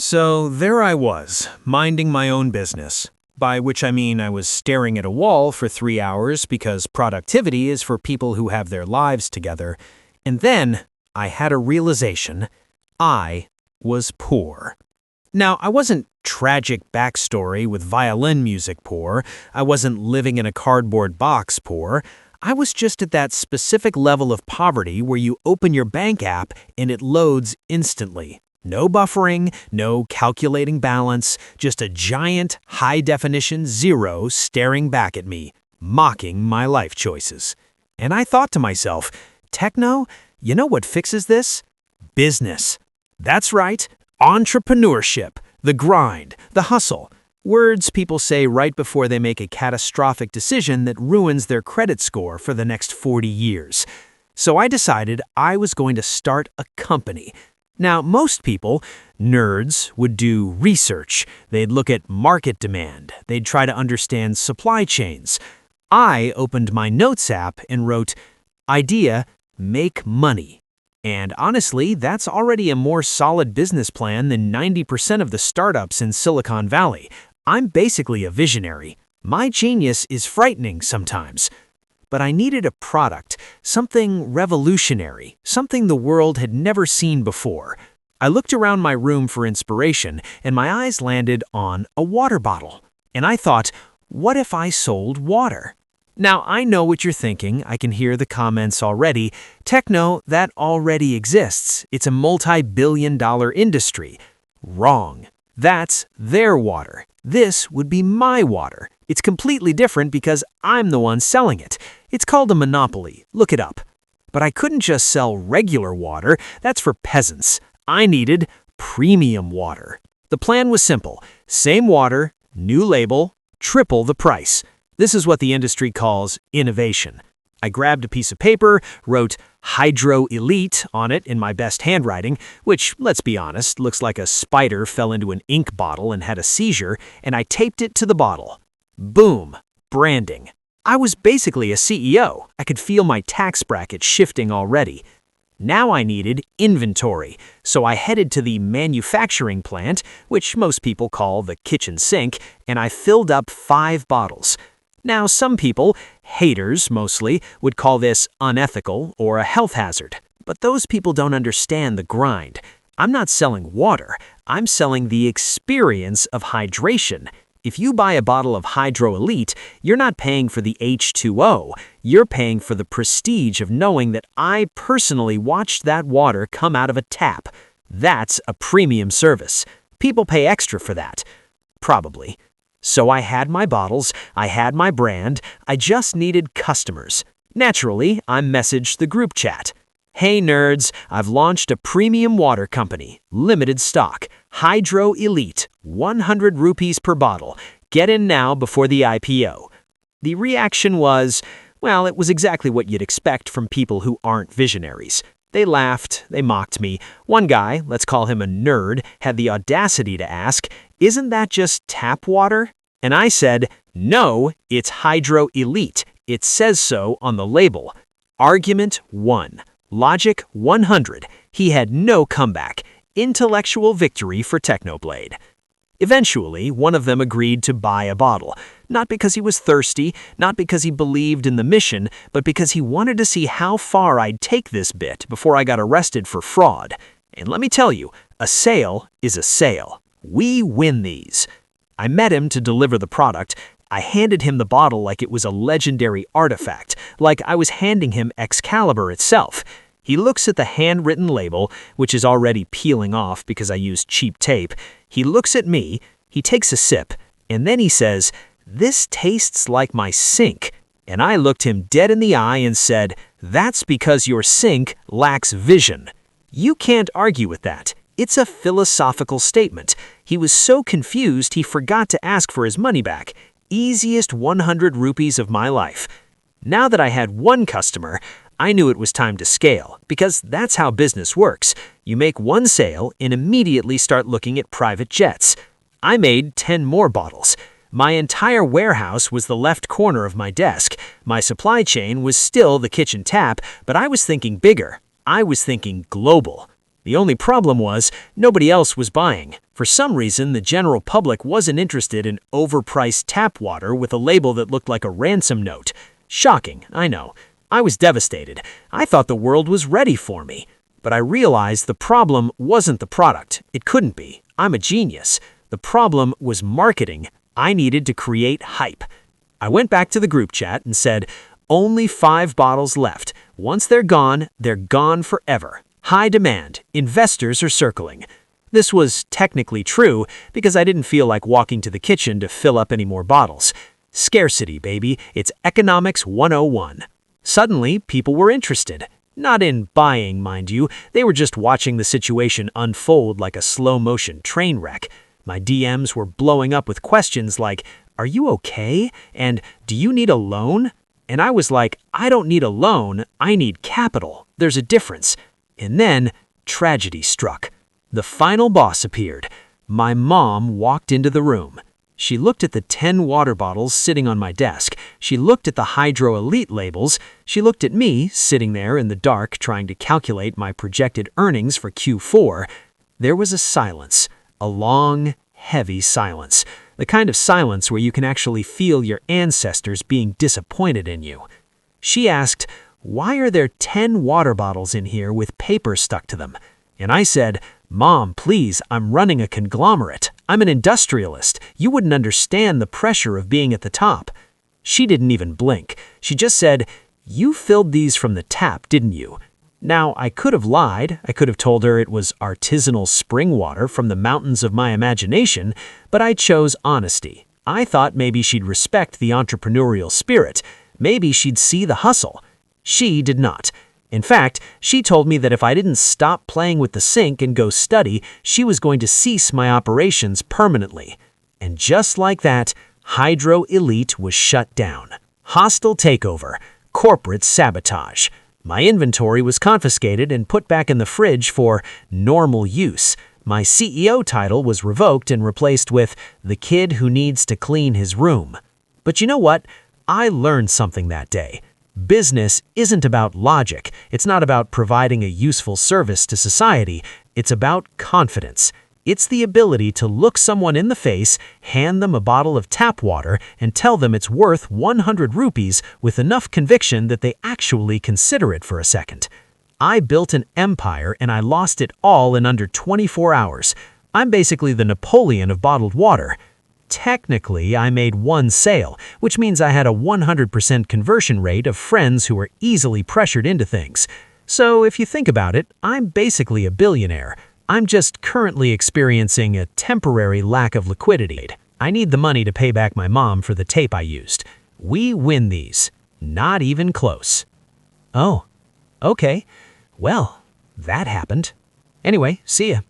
So there I was, minding my own business. By which I mean I was staring at a wall for 3 hours because productivity is for people who have their lives together. And then I had a realization. I was poor. Now, I wasn't tragic backstory with violin music poor. I wasn't living in a cardboard box poor. I was just at that specific level of poverty where you open your bank app and it loads instantly. No buffering, no calculating balance, just a giant, high-definition zero staring back at me, mocking my life choices. And I thought to myself, techno, you know what fixes this? Business. That's right, entrepreneurship, the grind, the hustle. Words people say right before they make a catastrophic decision that ruins their credit score for the next 40 years. So I decided I was going to start a company. Now, most people, nerds, would do research. They'd look at market demand. They'd try to understand supply chains. I opened my notes app and wrote, "Idea, make money." And honestly, that's already a more solid business plan than 90% of the startups in Silicon Valley. I'm basically a visionary. My genius is frightening sometimes. But I needed a product, something revolutionary, something the world had never seen before. I looked around my room for inspiration, and my eyes landed on a water bottle. And I thought, what if I sold water? Now, I know what you're thinking. I can hear the comments already. Techno, that already exists. It's a multi-billion-dollar industry. Wrong. That's their water. This would be my water. It's completely different because I'm the one selling it. It's called a monopoly. Look it up. But I couldn't just sell regular water. That's for peasants. I needed premium water. The plan was simple. Same water, new label, triple the price. This is what the industry calls innovation. I grabbed a piece of paper, wrote Hydro Elite on it in my best handwriting, which, let's be honest, looks like a spider fell into an ink bottle and had a seizure, and I taped it to the bottle. Boom. Branding. I was basically a CEO. I could feel my tax bracket shifting already. Now I needed inventory, so I headed to the manufacturing plant, which most people call the kitchen sink, and I filled up 5 bottles. Now, some people, haters mostly, would call this unethical or a health hazard. But those people don't understand the grind. I'm not selling water. I'm selling the experience of hydration. If you buy a bottle of Hydro Elite, you're not paying for the H2O. You're paying for the prestige of knowing that I personally watched that water come out of a tap. That's a premium service. People pay extra for that. Probably. So I had my bottles, I had my brand, I just needed customers. Naturally, I messaged the group chat. Hey nerds, I've launched a premium water company, limited stock, Hydro Elite, 100 rupees per bottle. Get in now before the IPO. The reaction was, well, it was exactly what you'd expect from people who aren't visionaries. They laughed, they mocked me. One guy, let's call him a nerd, had the audacity to ask, "Isn't that just tap water?" And I said, "No, it's Hydro Elite. It says so on the label." Argument 1. Logic 100. He had no comeback. Intellectual victory for Technoblade. Eventually, one of them agreed to buy a bottle. Not because he was thirsty, not because he believed in the mission, but because he wanted to see how far I'd take this bit before I got arrested for fraud. And let me tell you, a sale is a sale. We win these. I met him to deliver the product. I handed him the bottle like it was a legendary artifact, like I was handing him Excalibur itself. He looks at the handwritten label, which is already peeling off because I used cheap tape. He looks at me, he takes a sip, and then he says, "This tastes like my sink." And I looked him dead in the eye and said, "That's because your sink lacks vision." You can't argue with that. It's a philosophical statement. He was so confused he forgot to ask for his money back. Easiest 100 rupees of my life. Now that I had one customer, I knew it was time to scale, because that's how business works. You make one sale and immediately start looking at private jets. I made 10 more bottles. My entire warehouse was the left corner of my desk. My supply chain was still the kitchen tap, but I was thinking bigger. I was thinking global. The only problem was, nobody else was buying. For some reason, the general public wasn't interested in overpriced tap water with a label that looked like a ransom note. Shocking, I know. I was devastated. I thought the world was ready for me. But I realized the problem wasn't the product. It couldn't be. I'm a genius. The problem was marketing. I needed to create hype. I went back to the group chat and said, only 5 bottles left. Once they're gone forever. High demand. Investors are circling. This was technically true because I didn't feel like walking to the kitchen to fill up any more bottles. Scarcity, baby. It's economics 101. Suddenly, people were interested. Not in buying, mind you. They were just watching the situation unfold like a slow-motion train wreck. My DMs were blowing up with questions like, "Are you okay?" and "Do you need a loan?" And I was like, I don't need a loan, I need capital. There's a difference. And then, tragedy struck. The final boss appeared. My mom walked into the room. She looked at the 10 water bottles sitting on my desk. She looked at the Hydro Elite labels. She looked at me, sitting there in the dark trying to calculate my projected earnings for Q4. There was a silence. A long, heavy silence. The kind of silence where you can actually feel your ancestors being disappointed in you. She asked, "Why are there 10 water bottles in here with paper stuck to them?" And I said, "Mom, please, I'm running a conglomerate. I'm an industrialist. You wouldn't understand the pressure of being at the top." She didn't even blink. She just said, "You filled these from the tap, didn't you?" Now, I could have lied. I could have told her it was artisanal spring water from the mountains of my imagination, but I chose honesty. I thought maybe she'd respect the entrepreneurial spirit. Maybe she'd see the hustle. She did not. In fact, she told me that if I didn't stop playing with the sink and go study, she was going to cease my operations permanently. And just like that, Hydro Elite was shut down. Hostile takeover. Corporate sabotage. My inventory was confiscated and put back in the fridge for normal use. My CEO title was revoked and replaced with the kid who needs to clean his room. But you know what? I learned something that day. Business isn't about logic. It's not about providing a useful service to society. It's about confidence. It's the ability to look someone in the face, hand them a bottle of tap water, and tell them it's worth 100 rupees with enough conviction that they actually consider it for a second. I built an empire and I lost it all in under 24 hours. I'm basically the Napoleon of bottled water. Technically, I made 1 sale, which means I had a 100% conversion rate of friends who were easily pressured into things. So if you think about it, I'm basically a billionaire. I'm just currently experiencing a temporary lack of liquidity. I need the money to pay back my mom for the tape I used. We win these. Not even close. Oh, okay. Well, that happened. Anyway, see ya.